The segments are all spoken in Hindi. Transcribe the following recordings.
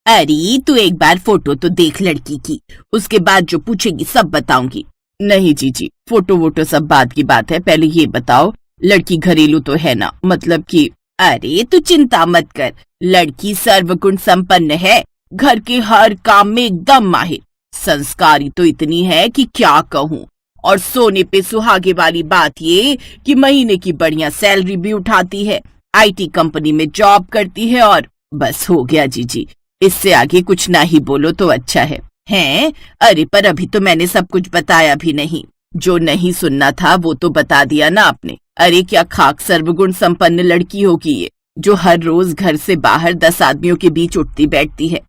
अरे तू एक बार फोटो तो देख लड़की की, उसके बाद जो पूछेगी सब बताऊंगी। नहीं जीजी, फोटो वोटो सब बात की बात है, पहले ये बताओ लड़की घरेलू तो है ना, मतलब कि। अरे तू चिंता मत कर, लड़की सर्वगुण संपन्न है, घर के हर काम में एकदम माहिर, संस्कारी तो इतनी है कि क्या कहूँ। और सोने पे सुहागे वाली बात ये कि महीने की बढ़िया सैलरी भी उठाती है, IT कंपनी में जॉब करती है, और बस हो गया जीजी, इससे आगे कुछ ना ही बोलो तो अच्छा है। हैं? अरे पर अभी तो मैंने सब कुछ बताया भी नहीं, जो नहीं सुनना था वो तो बता दिया ना आपने। अरे क्या खाक सर्वगुण संपन्न लड़की होगी ये, जो हर रोज घर से बाहर 10 आदमियों के बीच उठती बैठती है।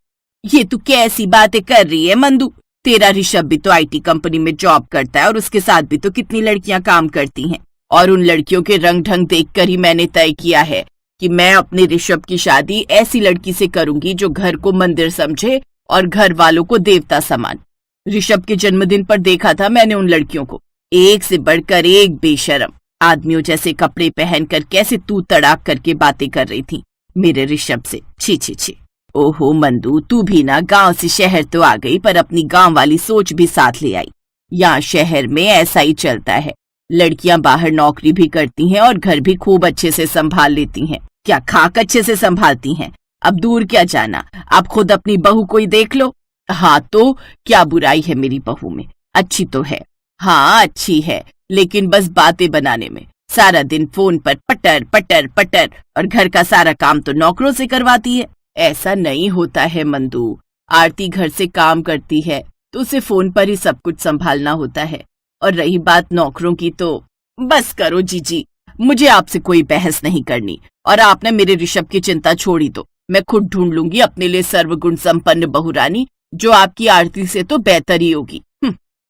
ये तू कैसी बातें कर रही है मंदू? तेरा ऋषभ भी तो IT कंपनी में जॉब करता है, और उसके साथ भी तो कितनी लड़कियां काम करती हैं। और उन लड़कियों के रंग ढंग देखकर ही मैंने तय किया है कि मैं अपने ऋषभ की शादी ऐसी लड़की से करूंगी जो घर को मंदिर समझे और घर वालों को देवता समान। ऋषभ के जन्मदिन पर देखा था मैंने उन लड़कियों को, एक से बढ़कर एक बेशरम, आदमियों जैसे कपड़े पहनकर कैसे तू तड़ाक करके बातें कर रही थी मेरे ऋषभ से। छी छी छी। ओहो मंदू, तू भी ना गांव से शहर तो आ गई, पर अपनी गांव वाली सोच भी साथ ले आई। यहाँ शहर में ऐसा ही चलता है, लड़कियां बाहर नौकरी भी करती हैं और घर भी खूब अच्छे से संभाल लेती हैं। क्या खाक अच्छे से संभालती हैं? अब दूर क्या जाना, आप खुद अपनी बहू को ही देख लो। हाँ तो क्या बुराई है मेरी बहू में, अच्छी तो है। हाँ अच्छी है, लेकिन बस बातें बनाने में, सारा दिन फोन पर पटर पटर पटर, और घर का सारा काम तो नौकरों से करवाती है। ऐसा नहीं होता है मंदू, आरती घर से काम करती है तो उसे फोन पर ही सब कुछ संभालना होता है। और रही बात नौकरों की तो बस करो जीजी, मुझे आपसे कोई बहस नहीं करनी, और आपने मेरे ऋषभ की चिंता छोड़ी दो। मैं खुद ढूंढ लूंगी अपने लिए सर्वगुण संपन्न बहुरानी, जो आपकी आरती से तो बेहतर ही होगी।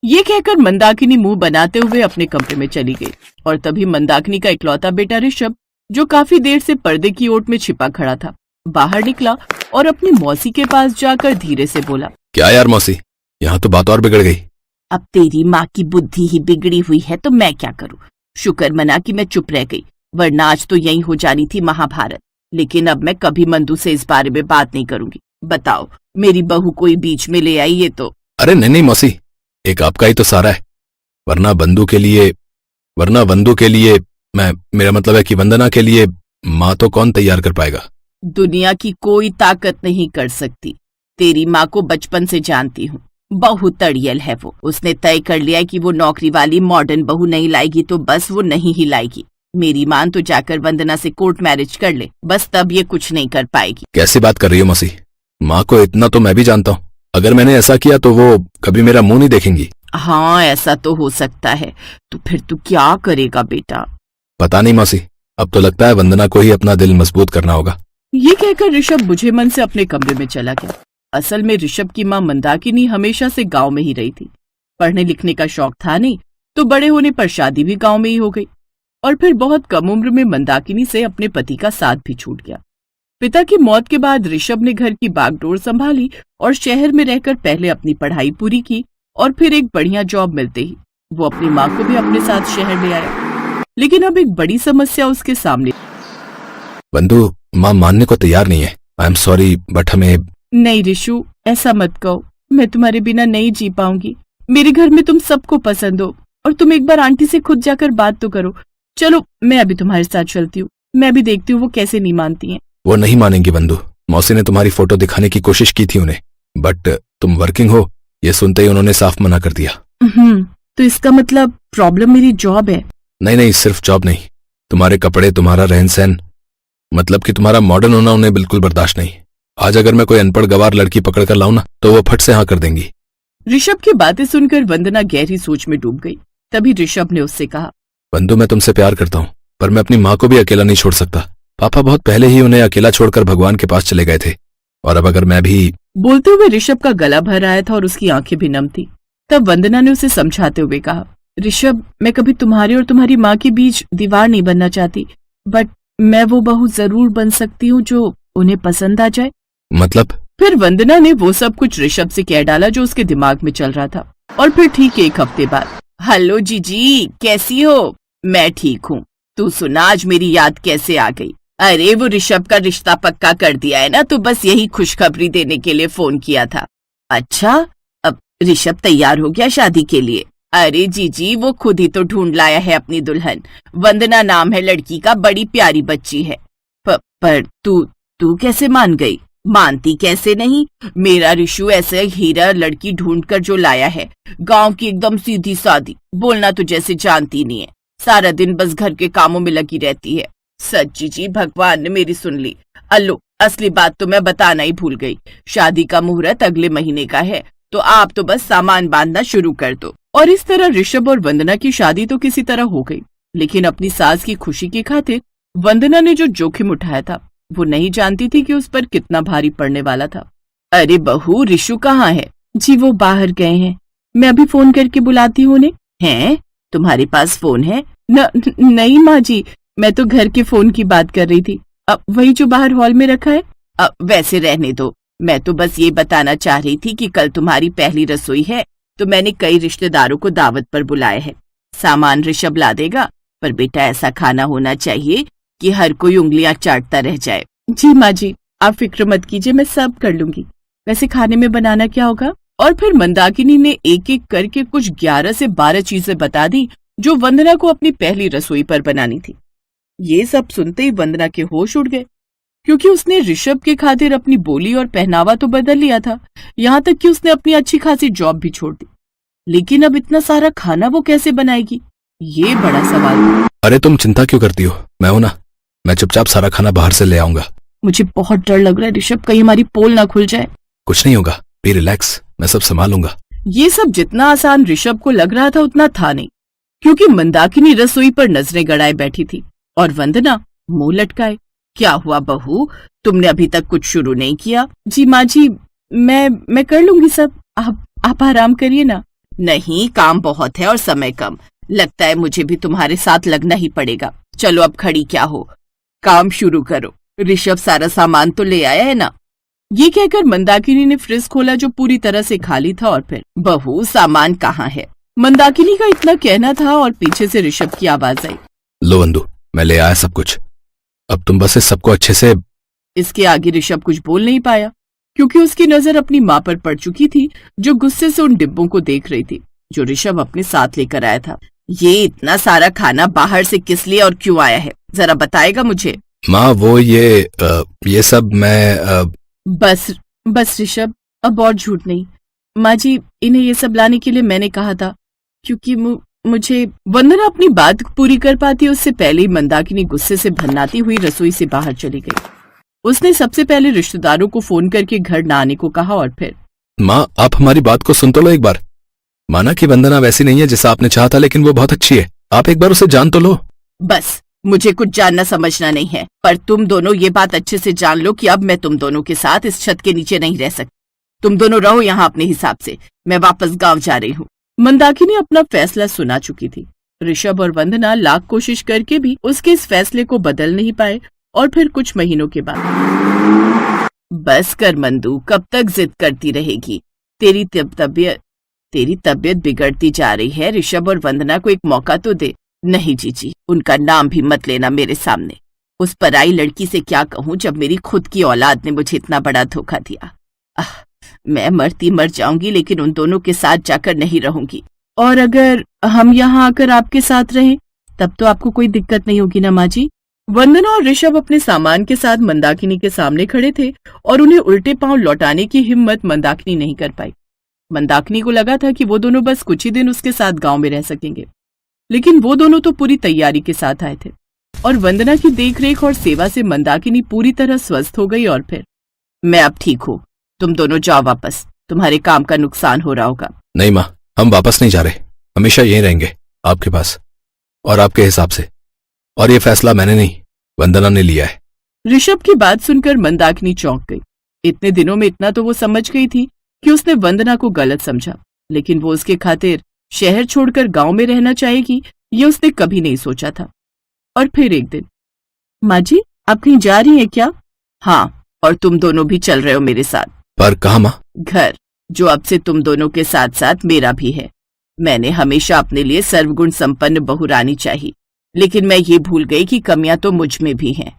ये कहकर मंदाकिनी मुंह बनाते हुए अपने कमरे में चली गई। और तभी मंदाकिनी का इकलौता बेटा ऋषभ, जो काफी देर से पर्दे की ओट में छिपा खड़ा था, बाहर निकला और अपनी मौसी के पास जाकर धीरे से बोला, क्या यार मौसी, यहाँ तो बात और बिगड़ गई। अब तेरी माँ की बुद्धि ही बिगड़ी हुई है तो मैं क्या करूँ। शुक्र मना कि मैं चुप रह गई, वरना आज तो यही हो जानी थी महाभारत। लेकिन अब मैं कभी मंदू से इस बारे में बात नहीं करूंगी। बताओ, मेरी बहू कोई बीच में ले आई ये तो। अरे नहीं मौसी, एक आपका ही तो सारा है, वरना वंदू के लिए मेरा मतलब है कि वंदना के लिए माँ तो कौन तैयार कर पाएगा। दुनिया की कोई ताकत नहीं कर सकती। तेरी माँ को बचपन से जानती हूँ, बहुत तड़ियल है वो। उसने तय कर लिया कि वो नौकरी वाली मॉडर्न बहू नहीं लाएगी तो बस वो नहीं ही लाएगी। मेरी माँ तो जाकर वंदना से कोर्ट मैरिज कर ले, बस तब ये कुछ नहीं कर पाएगी। कैसी बात कर रही हो मौसी, माँ को इतना तो मैं भी जानता हूँ, अगर मैंने ऐसा किया तो वो कभी मेरा मुंह नहीं देखेंगी। हाँ ऐसा तो हो सकता है, तो फिर तू क्या करेगा बेटा? पता नहीं मौसी, अब तो लगता है वंदना को ही अपना दिल मजबूत करना होगा। ये कहकर ऋषभ बुझे मन से अपने कमरे में चला गया। असल में ऋषभ की माँ मंदाकिनी हमेशा से गांव में ही रही थी। पढ़ने लिखने का शौक था नहीं, तो बड़े होने पर शादी भी गांव में ही हो गई। और फिर बहुत कम उम्र में मंदाकिनी से अपने पति का साथ भी छूट गया। पिता की मौत के बाद ऋषभ ने घर की बागडोर संभाली और शहर में रहकर पहले अपनी पढ़ाई पूरी की, और फिर एक बढ़िया जॉब मिलते ही वो अपनी माँ को भी अपने साथ शहर ले आया। लेकिन अब एक बड़ी समस्या उसके सामने। बंधु, माँ मानने को तैयार नहीं है। आई एम सॉरी, बट हमें। नहीं ऋषु, ऐसा मत कहो, मैं तुम्हारे बिना नहीं जी पाऊंगी। मेरे घर में तुम सबको पसंद हो, और तुम एक बार आंटी से खुद जाकर बात तो करो। चलो मैं अभी तुम्हारे साथ चलती हूँ, मैं भी देखती हूँ वो कैसे नहीं मानती हैं। वो नहीं मानेंगी बंधु, मौसी ने तुम्हारी फोटो दिखाने की कोशिश की थी उन्हें, बट तुम वर्किंग हो, ये सुनते ही उन्होंने साफ मना कर दिया। तो इसका मतलब प्रॉब्लम मेरी जॉब है? नहीं, सिर्फ जॉब नहीं, तुम्हारे कपड़े, तुम्हारा रहन सहन, मतलब कि तुम्हारा मॉडर्न होना उन्हें बिल्कुल बर्दाश्त नहीं। आज अगर मैं कोई अनपढ़ गवार लड़की पकड़ कर लाऊं ना, तो वो फट से हाँ कर देंगी। ऋषभ की बातें सुनकर वंदना गहरी सोच में डूब गई। तभी ऋषभ ने उससे कहा, बंधु, मैं तुमसे प्यार करता हूँ, पर मैं अपनी माँ को भी अकेला नहीं छोड़ सकता। पापा बहुत पहले ही उन्हें अकेला छोड़कर भगवान के पास चले गए थे, और अब अगर मैं भी। बोलते हुए ऋषभ का गला भर आया था और उसकी आंखें भी नम थी। तब वंदना ने उसे समझाते हुए कहा, ऋषभ, मैं कभी तुम्हारे और तुम्हारी माँ के बीच दीवार नहीं बनना चाहती, बट मैं वो बहू जरूर बन सकती हूँ जो उन्हें पसंद आ जाए। मतलब? फिर वंदना ने वो सब कुछ ऋषभ से कह डाला जो उसके दिमाग में चल रहा था। और फिर ठीक 1 हफ्ते बाद, हेलो जीजी, कैसी हो? मैं ठीक हूँ, तू सुना आज मेरी याद कैसे आ गई? अरे वो ऋषभ का रिश्ता पक्का कर दिया है ना, तो बस यही खुशखबरी देने के लिए फोन किया था। अच्छा, अब ऋषभ तैयार हो गया शादी के लिए? अरे जीजी, वो खुद ही तो ढूंढ लाया है अपनी दुल्हन। वंदना नाम है लड़की का, बड़ी प्यारी बच्ची है। पर तू कैसे मान गई? मानती कैसे नहीं, मेरा ऋषु ऐसे हीरा लड़की ढूंढ कर जो लाया है, गांव की एकदम सीधी सादी, बोलना तो जैसे जानती नहीं है, सारा दिन बस घर के कामों में लगी रहती है। सच जीजी, भगवान ने मेरी सुन ली। अल्लो, असली बात तो मैं बताना ही भूल गई, शादी का मुहूर्त अगले महीने का है, तो आप तो बस सामान बांधना शुरू कर दो। और इस तरह ऋषभ और वंदना की शादी तो किसी तरह हो गई, लेकिन अपनी सास की खुशी की खातिर वंदना ने जो जोखिम उठाया था, वो नहीं जानती थी कि उस पर कितना भारी पड़ने वाला था। अरे बहू, ऋषु कहाँ है? जी वो बाहर गए हैं, मैं अभी फोन करके बुलाती हूँ उन्हें। हैं, तुम्हारे पास फोन है? नहीं माँ जी, मैं तो घर के फोन की बात कर रही थी, अब वही जो बाहर हॉल में रखा है। वैसे रहने दो, मैं तो बस ये बताना चाह रही थी कि कल तुम्हारी पहली रसोई है, तो मैंने कई रिश्तेदारों को दावत पर बुलाया है। सामान ऋषभ ला देगा, पर बेटा ऐसा खाना होना चाहिए कि हर कोई उंगलियां चाटता रह जाए। जी माँ जी, आप फिक्र मत कीजिए, मैं सब कर लूंगी। वैसे खाने में बनाना क्या होगा? और फिर मंदाकिनी ने एक एक करके कुछ 11 से 12 चीजें बता दी जो वंदना को अपनी पहली रसोई पर बनानी थी। ये सब सुनते ही वंदना के होश उड़ गए, क्योंकि उसने ऋषभ के खातिर अपनी बोली और पहनावा तो बदल लिया था, यहाँ तक कि उसने अपनी अच्छी खासी जॉब भी छोड़ दी। लेकिन अब इतना सारा खाना वो कैसे बनाएगी, ये बड़ा सवाल था। अरे तुम चिंता क्यों करती हो, मैं हूं ना, मैं चुपचाप सारा खाना बाहर से ले आऊंगा। मुझे बहुत डर लग रहा है ऋषभ, कहीं हमारी पोल ना खुल जाए। कुछ नहीं होगा, बी रिलैक्स, मैं सब संभालूंगा। ये सब जितना आसान ऋषभ को लग रहा था उतना था नहीं, क्योंकि मंदाकिनी रसोई पर नजरें गड़ाए बैठी थी और वंदना मुंह लटकाए। क्या हुआ बहू, तुमने अभी तक कुछ शुरू नहीं किया? जी माँ जी, मैं कर लूंगी सब, आप आराम करिए ना। नहीं, काम बहुत है और समय कम, लगता है मुझे भी तुम्हारे साथ लगना ही पड़ेगा। चलो अब खड़ी क्या हो, काम शुरू करो। ऋषभ सारा सामान तो ले आया है ना? ये कहकर मंदाकिनी ने फ्रिज खोला जो पूरी तरह से खाली था, और फिर बहू सामान कहाँ है? मंदाकिनी का इतना कहना था और पीछे से ऋषभ की आवाज आई, लो वंदू, मैं ले आया सब कुछ, अब तुम बस इस सबको अच्छे से। इसके आगे ऋषभ कुछ बोल नहीं पाया, क्योंकि उसकी नजर अपनी माँ पर पड़ चुकी थी, जो गुस्से से उन डिब्बों को देख रही थी जो ऋषभ अपने साथ लेकर आया था। ये इतना सारा खाना बाहर से किस लिए और क्यों आया है, जरा बताएगा मुझे? माँ वो ये सब मैं बस ऋषभ, अब और झूठ नहीं। माँ जी, इन्हें ये सब लाने के लिए मैंने कहा था, क्योंकि मुझे। वंदना अपनी बात पूरी कर पाती उससे पहले ही मंदाकिनी गुस्से से भन्नाती हुई रसोई से बाहर चली गई। उसने सबसे पहले रिश्तेदारों को फोन करके घर न आने को कहा, और फिर माँ आप हमारी बात को सुन तो लो एक बार। माना कि वंदना वैसी नहीं है जैसा आपने चाहा था, लेकिन वो बहुत अच्छी है, आप एक बार उसे जान तो लो। बस मुझे कुछ जानना समझना नहीं है, पर तुम दोनों ये बात अच्छे से जान लो कि अब मैं तुम दोनों के साथ इस छत के नीचे नहीं रह सकती। तुम दोनों रहो यहाँ अपने हिसाब से, मैं वापस गांव जा रही हूँ। मंदाकिनी अपना फैसला सुना चुकी थी। ऋषभ और वंदना लाख कोशिश करके भी उसके इस फैसले को बदल नहीं पाए, और फिर कुछ महीनों के बाद। बस कर मंदू, कब तक जिद करती रहेगी? तेरी तबीयत बिगड़ती जा रही है। ऋषभ और वंदना को एक मौका तो दे। नहीं जीजी, उनका नाम भी मत लेना मेरे सामने। उस पराई लड़की से क्या कहूँ जब मेरी खुद की औलाद ने मुझे इतना बड़ा धोखा दिया। मैं मरती मर जाऊंगी, लेकिन उन दोनों के साथ जाकर नहीं रहूंगी। और अगर हम यहाँ आकर आपके साथ रहें, तब तो आपको कोई दिक्कत नहीं होगी ना माँ जी? वंदना और ऋषभ अपने सामान के साथ मंदाकिनी के सामने खड़े थे, और उन्हें उल्टे पांव लौटाने की हिम्मत मंदाकिनी नहीं कर पाई। मंदाकिनी को लगा था कि वो दोनों बस कुछ ही दिन उसके साथ गांव में रह सकेंगे, लेकिन वो दोनों तो पूरी तैयारी के साथ आए थे, और वंदना की देखरेख और सेवा से मंदाकिनी पूरी तरह स्वस्थ हो गई। और फिर मैं अब ठीक हूँ, तुम दोनों जाओ वापस, तुम्हारे काम का नुकसान हो रहा होगा। नहीं माँ, हम वापस नहीं जा रहे, हमेशा यहीं रहेंगे, आपके पास और आपके हिसाब से। और ये फैसला मैंने नहीं, वंदना ने लिया है। ऋषभ की बात सुनकर मंदाकिनी चौंक गई। इतने दिनों में इतना तो वो समझ गई थी कि उसने वंदना को गलत समझा, लेकिन वो उसके खातिर शहर छोड़कर गांव में रहना चाहेगी, ये उसने कभी नहीं सोचा था। और फिर एक दिन, माँ जी आप कहीं जा रही हैं क्या? हाँ, और तुम दोनों भी चल रहे हो मेरे साथ। पर कहाँ माँ? घर, जो अब से तुम दोनों के साथ साथ मेरा भी है। मैंने हमेशा अपने लिए सर्वगुण संपन्न बहुरानी चाहिए, लेकिन मैं ये भूल गई कि कमियां तो मुझ में भी हैं।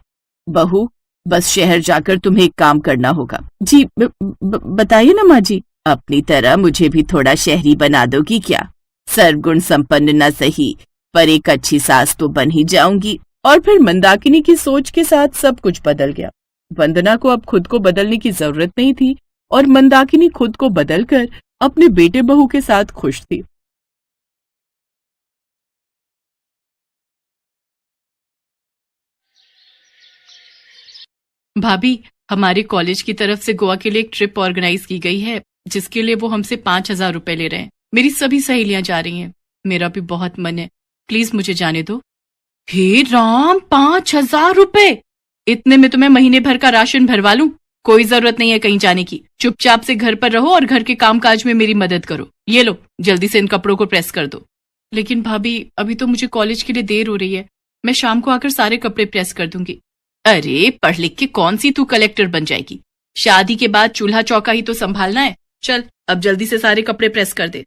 बहू, बस शहर जाकर तुम्हें एक काम करना होगा। जी बताइए ना माँ जी। अपनी तरह मुझे भी थोड़ा शहरी बना दोगी क्या? सर्वगुण संपन्न न सही, पर एक अच्छी सास तो बन ही जाऊंगी। और फिर मंदाकिनी की सोच के साथ सब कुछ बदल गया। वंदना को अब खुद को बदलने की जरूरत नहीं थी और मंदाकिनी खुद को बदलकर अपने बेटे बहू के साथ खुश थी। भाभी, हमारे कॉलेज की तरफ से गोवा के लिए एक ट्रिप ऑर्गेनाइज की गई है, जिसके लिए वो हमसे 5,000 रुपए ले रहे हैं। मेरी सभी सहेलियां जा रही हैं। मेरा भी बहुत मन है, प्लीज मुझे जाने दो। हे राम, 5,000 रुपए! इतने में तो मैं महीने भर का राशन भरवा लूं। कोई जरूरत नहीं है कहीं जाने की। चुपचाप से घर पर रहो और घर के कामकाज में मेरी मदद करो। ये लो, जल्दी से इन कपड़ों को प्रेस कर दो। लेकिन भाभी, अभी तो मुझे कॉलेज के लिए देर हो रही है। मैं शाम को आकर सारे कपड़े प्रेस कर दूंगी। अरे, पढ़ लिख के कौन सी तू कलेक्टर बन जाएगी? शादी के बाद चूल्हा चौका ही तो संभालना है। चल, अब जल्दी से सारे कपड़े प्रेस कर दे।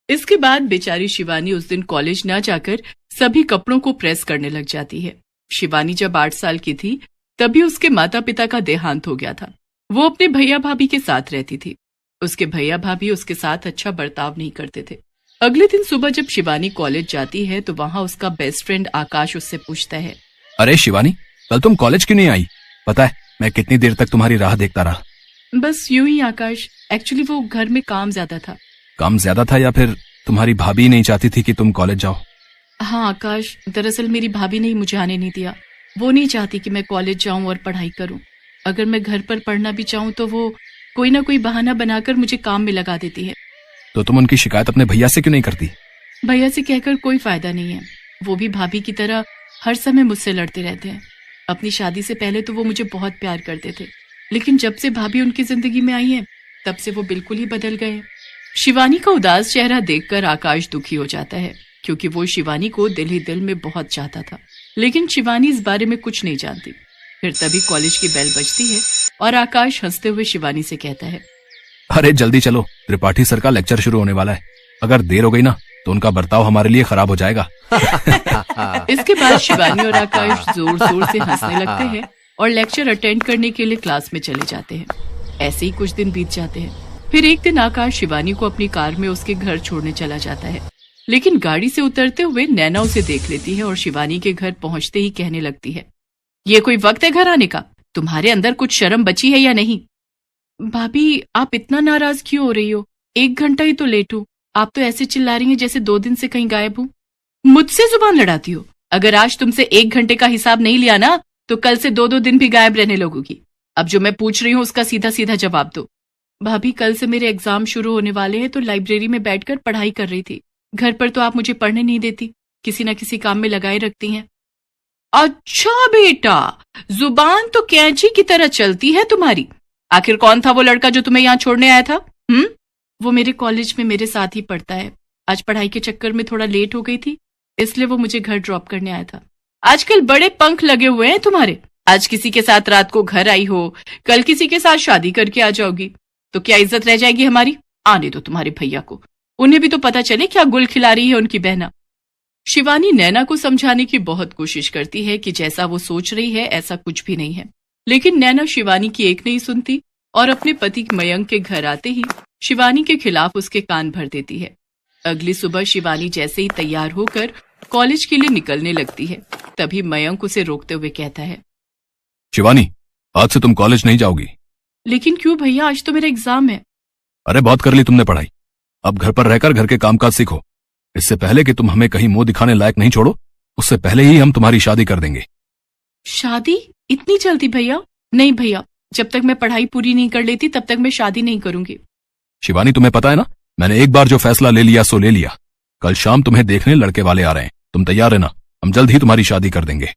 इसके बाद बेचारी शिवानी उस दिन कॉलेज न जाकर सभी कपड़ों को प्रेस करने लग जाती है। शिवानी जब 8 साल की थी, तभी उसके माता पिता का देहांत हो गया था। वो अपने भैया भाभी के साथ रहती थी। उसके भैया भाभी उसके साथ अच्छा बर्ताव नहीं करते थे। अगले दिन सुबह जब शिवानी कॉलेज जाती है तो वहां उसका बेस्ट फ्रेंड आकाश उससे पूछता है, अरे शिवानी, कल तुम कॉलेज क्यों नहीं आई? पता है मैं कितनी देर तक तुम्हारी राह देखता रहा। बस यूं ही आकाश, एक्चुअली वो घर में काम ज्यादा था। काम ज्यादा था या फिर तुम्हारी भाभी नहीं चाहती थी कि तुम कॉलेज जाओ? हाँ आकाश, दरअसल मेरी भाभी ने मुझे आने नहीं दिया। वो नहीं चाहती कि मैं कॉलेज जाऊं और पढ़ाई करूं। अगर मैं घर पर पढ़ना भी चाहूं तो वो कोई ना कोई बहाना बनाकर मुझे काम में लगा देती है। तो तुम उनकी शिकायत अपने भैया से क्यों नहीं करती? भैया से कहकर कोई फायदा नहीं है। वो भी भाभी की तरह हर समय मुझसे लड़ते रहते हैं। अपनी शादी से पहले तो वो मुझे बहुत प्यार करते थे, लेकिन जब से भाभी उनकी जिंदगी में आई है, तब से वो बिल्कुल ही बदल गए। शिवानी का उदास चेहरा देखकर आकाश दुखी हो जाता है, क्योंकि वो शिवानी को दिल ही दिल में बहुत चाहता था। लेकिन शिवानी इस बारे में कुछ नहीं जानती। फिर तभी कॉलेज की बेल बजती है और आकाश हंसते हुए शिवानी से कहता है, अरे जल्दी चलो, त्रिपाठी सर का लेक्चर शुरू होने वाला है। अगर देर हो गई ना तो उनका बर्ताव हमारे लिए खराब हो जाएगा। इसके बाद शिवानी और आकाश जोर जोर से हंसने लगते हैं और लेक्चर अटेंड करने के लिए क्लास में चले जाते हैं। ऐसे ही कुछ दिन बीत जाते हैं। फिर एक दिन आकाश शिवानी को अपनी कार में उसके घर छोड़ने चला जाता है, लेकिन गाड़ी से उतरते हुए नैना उसे देख लेती है और शिवानी के घर पहुंचते ही कहने लगती है, ये कोई वक्त है घर आने का? तुम्हारे अंदर कुछ शर्म बची है या नहीं? भाभी, आप इतना नाराज क्यों हो रही हो? 1 घंटा ही तो लेट हूँ। आप तो ऐसे चिल्ला रही हैं जैसे 2 दिन से कहीं गायब हूँ। मुझसे जुबान लड़ाती हो? अगर आज तुमसे 1 घंटे का हिसाब नहीं लिया ना, तो कल से 2-2 दिन भी गायब रहने लगोगी। अब जो मैं पूछ रही हूँ उसका सीधा सीधा जवाब दो। भाभी, कल से मेरे एग्जाम शुरू होने वाले हैं, तो लाइब्रेरी में बैठकर पढ़ाई कर रही थी। घर पर तो आप मुझे पढ़ने नहीं देती, किसी न किसी काम में लगाए रखती हैं। अच्छा बेटा, जुबान तो कैंची की तरह चलती है तुम्हारी। आखिर कौन था वो लड़का जो तुम्हें यहाँ छोड़ने आया था? वो मेरे कॉलेज में मेरे साथ ही पढ़ता है। आज पढ़ाई के चक्कर में थोड़ा लेट हो गई थी, इसलिए वो मुझे घर ड्रॉप करने आया था। आजकल बड़े पंख लगे हुए हैं तुम्हारे। आज किसी के साथ रात को घर आई हो, कल किसी के साथ शादी करके आ जाओगी, तो क्या इज्जत रह जाएगी हमारी? आने दो तुम्हारे भैया को, उन्हें भी तो पता चले क्या गुल खिला रही है उनकी बहना। शिवानी नैना को समझाने की बहुत कोशिश करती है कि जैसा वो सोच रही है ऐसा कुछ भी नहीं है, लेकिन नैना शिवानी की एक नहीं सुनती और अपने पति मयंक के घर आते ही शिवानी के खिलाफ उसके कान भर देती है। अगली सुबह शिवानी जैसे ही तैयार होकर कॉलेज के लिए निकलने लगती है, तभी मयंक उसे रोकते हुए कहता है, शिवानी, आज से तुम कॉलेज नहीं जाओगी। लेकिन क्यों भैया, आज तो मेरा एग्जाम है। अरे बहुत कर ली तुमने पढ़ाई, अब घर पर रहकर घर के कामकाज सीखो। इससे पहले कि तुम हमें कहीं मुंह दिखाने लायक नहीं छोड़ो, उससे पहले ही हम तुम्हारी शादी कर देंगे। शादी? इतनी जल्दी भैया? नहीं भैया, जब तक मैं पढ़ाई पूरी नहीं कर लेती तब तक मैं शादी नहीं करूंगी। शिवानी, तुम्हें पता है ना, मैंने एक बार जो फैसला ले लिया सो ले लिया। कल शाम तुम्हें देखने लड़के वाले आ रहे हैं, तुम तैयार रहना, हम जल्द ही तुम्हारी शादी कर देंगे।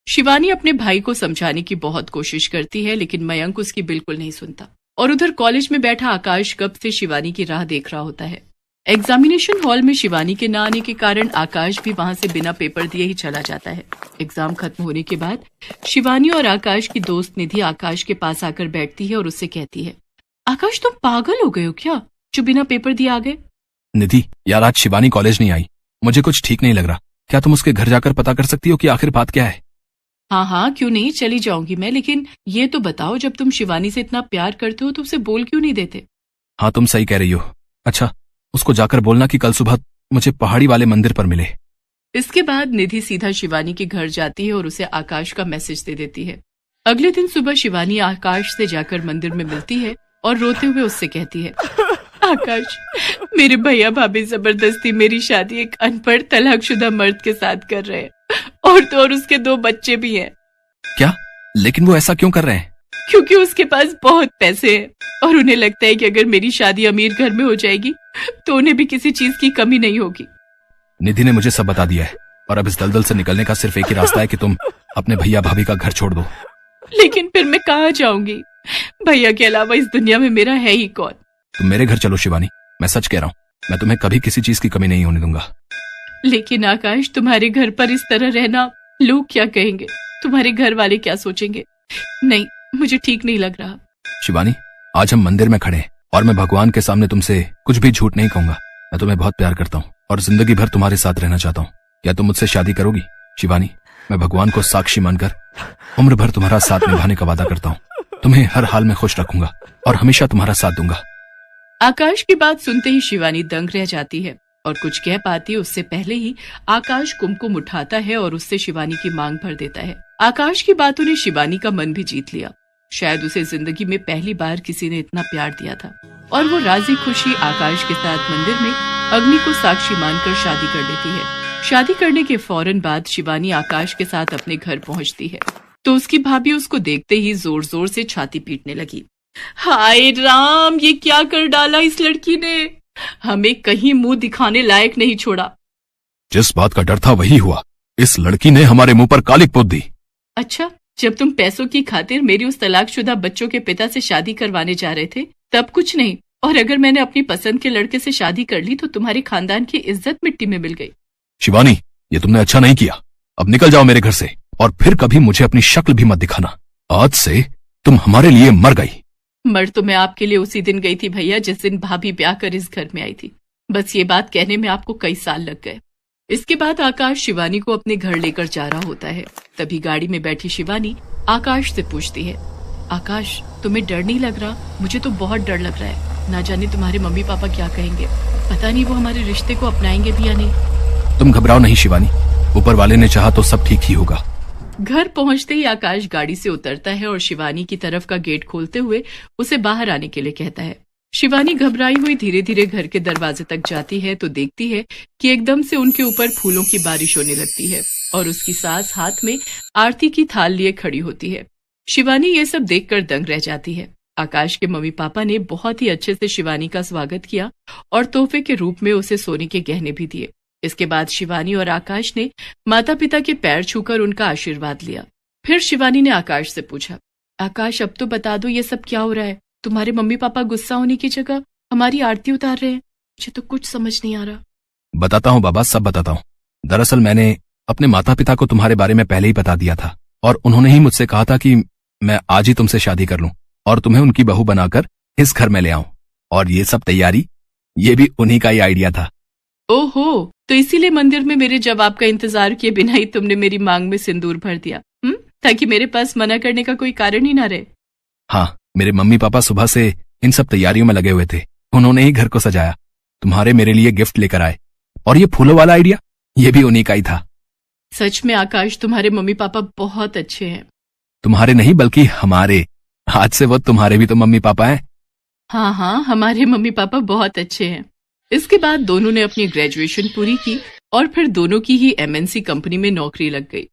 शिवानी अपने भाई को समझाने की बहुत कोशिश करती है, लेकिन मयंक उसकी बिल्कुल नहीं सुनता। और उधर कॉलेज में बैठा आकाश कब से शिवानी की राह देख रहा होता है। एग्जामिनेशन हॉल में शिवानी के न आने के कारण आकाश भी वहां से बिना पेपर दिए ही चला जाता है। एग्जाम खत्म होने के बाद शिवानी और आकाश की दोस्त निधि आकाश के पास आकर बैठती है और उससे कहती है, आकाश तुम पागल हो गए हो क्या, जो बिना पेपर दिए आ गए? निधि यार, आज शिवानी कॉलेज नहीं आई, मुझे कुछ ठीक नहीं लग रहा। क्या तुम उसके घर जाकर पता कर सकती हो कि आखिर बात क्या है? हाँ हाँ, क्यों नहीं, चली जाऊंगी मैं, लेकिन ये तो बताओ, जब तुम शिवानी से इतना प्यार करते हो तो उसे बोल क्यों नहीं देते? हाँ, तुम सही कह रही हो। अच्छा, उसको जाकर बोलना कि कल सुबह मुझे पहाड़ी वाले मंदिर पर मिले। इसके बाद निधि सीधा शिवानी के घर जाती है और उसे आकाश का मैसेज दे देती है। अगले दिन सुबह शिवानी आकाश से जाकर मंदिर में मिलती है और रोते हुए उससे कहती है, आकाश, मेरे भैया भाभी जबरदस्ती मेरी शादी एक अनपढ़ तलाकशुदा मर्द के साथ कर रहे हैं, और तो और उसके 2 बच्चे भी हैं। क्या? लेकिन वो ऐसा क्यों कर रहे हैं? क्योंकि उसके पास बहुत पैसे हैं और उन्हें लगता है कि अगर मेरी शादी अमीर घर में हो जाएगी तो उन्हें भी किसी चीज की कमी नहीं होगी। निधि ने मुझे सब बता दिया है और अब इस दलदल से निकलने का सिर्फ एक ही रास्ता है कि तुम अपने भैया भाभी का घर छोड़ दो। लेकिन फिर मैं कहाँ जाऊंगी? भैया के अलावा इस दुनिया में मेरा है ही कौन? तुम मेरे घर चलो शिवानी, मैं सच कह रहा हूँ, मैं तुम्हें कभी किसी चीज की कमी नहीं होने दूंगा। लेकिन आकाश, तुम्हारे घर पर इस तरह रहना, लोग क्या कहेंगे? तुम्हारे घर वाले क्या सोचेंगे? नहीं, मुझे ठीक नहीं लग रहा। शिवानी, आज हम मंदिर में खड़े हैं और मैं भगवान के सामने तुमसे कुछ भी झूठ नहीं कहूंगा। मैं तुम्हें बहुत प्यार करता हूँ और जिंदगी भर तुम्हारे साथ रहना चाहता हूँ। क्या तुम मुझसे शादी करोगी? शिवानी, मैं भगवान को साक्षी मानकर उम्र भर तुम्हारा साथ निभाने का वादा करता हूँ। तुम्हें हर हाल में खुश रखूंगा और हमेशा तुम्हारा साथ दूंगा। आकाश की बात सुनते ही शिवानी दंग रह जाती है और कुछ कह पाती उससे पहले ही आकाश कुमकुम उठाता है और उससे शिवानी की मांग भर देता है। आकाश की बातों ने शिवानी का मन भी जीत लिया। शायद उसे जिंदगी में पहली बार किसी ने इतना प्यार दिया था और वो राजी खुशी आकाश के साथ मंदिर में अग्नि को साक्षी मानकर शादी कर लेती है। शादी करने के फौरन बाद शिवानी आकाश के साथ अपने घर पहुंचती है तो उसकी भाभी उसको देखते ही जोर जोर से छाती पीटने लगी। हाय राम, ये क्या कर डाला इस लड़की ने, हमें कहीं मुंह दिखाने लायक नहीं छोड़ा। जिस बात का डर था वही हुआ, इस लड़की ने हमारे मुंह पर कालिक पोत दी। अच्छा, जब तुम पैसों की खातिर मेरी उस तलाकशुदा बच्चों के पिता से शादी करवाने जा रहे थे तब कुछ नहीं, और अगर मैंने अपनी पसंद के लड़के से शादी कर ली तो तुम्हारे खानदान की इज्जत मिट्टी में मिल गई। शिवानी, ये तुमने अच्छा नहीं किया। अब निकल जाओ मेरे घर से और फिर कभी मुझे अपनी शक्ल भी मत दिखाना। आज से तुम हमारे लिए मर गई। मर तो मैं आपके लिए उसी दिन गई थी भैया जिस दिन भाभी ब्याह कर इस घर में आई थी। बस ये बात कहने में आपको कई साल लग गए। इसके बाद आकाश शिवानी को अपने घर लेकर जा रहा होता है। तभी गाड़ी में बैठी शिवानी आकाश से पूछती है, आकाश, तुम्हें डर नहीं लग रहा? मुझे तो बहुत डर लग रहा है। ना जाने तुम्हारे मम्मी पापा क्या कहेंगे, पता नहीं वो हमारे रिश्ते को अपनाएंगे भी या नहीं। तुम घबराओ नहीं शिवानी, ऊपर वाले ने चाहा तो सब ठीक ही होगा। घर पहुंचते ही आकाश गाड़ी से उतरता है और शिवानी की तरफ का गेट खोलते हुए उसे बाहर आने के लिए कहता है। शिवानी घबराई हुई धीरे धीरे घर के दरवाजे तक जाती है तो देखती है कि एकदम से उनके ऊपर फूलों की बारिश होने लगती है और उसकी सास हाथ में आरती की थाल लिए खड़ी होती है। शिवानी ये सब देखकर दंग रह जाती है। आकाश के मम्मी पापा ने बहुत ही अच्छे से शिवानी का स्वागत किया और तोहफे के रूप में उसे सोने के गहने भी दिए। इसके बाद शिवानी और आकाश ने माता पिता के पैर छूकर उनका आशीर्वाद लिया। फिर शिवानी ने आकाश से पूछा, आकाश, अब तो बता दो ये सब क्या हो रहा है? तुम्हारे मम्मी पापा गुस्सा होने की जगह हमारी आरती उतार रहे हैं। मुझे तो कुछ समझ नहीं आ रहा। बताता हूँ बाबा, सब बताता हूँ। दरअसल मैंने अपने माता पिता को तुम्हारे बारे में पहले ही बता दिया था और उन्होंने ही मुझसे कहा था कि मैं आज ही तुमसे शादी कर लूं और तुम्हें उनकी बहू बनाकर इस घर में ले आऊं। और ये सब तैयारी, ये भी उन्हीं का ही आइडिया था। ओहो, तो इसीलिए मंदिर में मेरे जवाब का इंतजार किए बिना ही तुमने मेरी मांग में सिंदूर भर दिया, ताकि मेरे पास मना करने का कोई कारण ही ना रहे। हाँ, मेरे मम्मी पापा सुबह से इन सब तैयारियों में लगे हुए थे। उन्होंने ही घर को सजाया, तुम्हारे मेरे लिए गिफ्ट लेकर आए और ये फूलों वाला आइडिया, ये भी उन्हीं का ही था। सच में आकाश, तुम्हारे मम्मी पापा बहुत अच्छे हैं। तुम्हारे नहीं बल्कि हमारे। आज से वो तुम्हारे भी तो मम्मी पापा हैं। हाँ हाँ, हमारे मम्मी पापा बहुत अच्छे हैं। इसके बाद दोनों ने अपनी ग्रेजुएशन पूरी की और फिर दोनों की ही MNC कंपनी में नौकरी लग गई।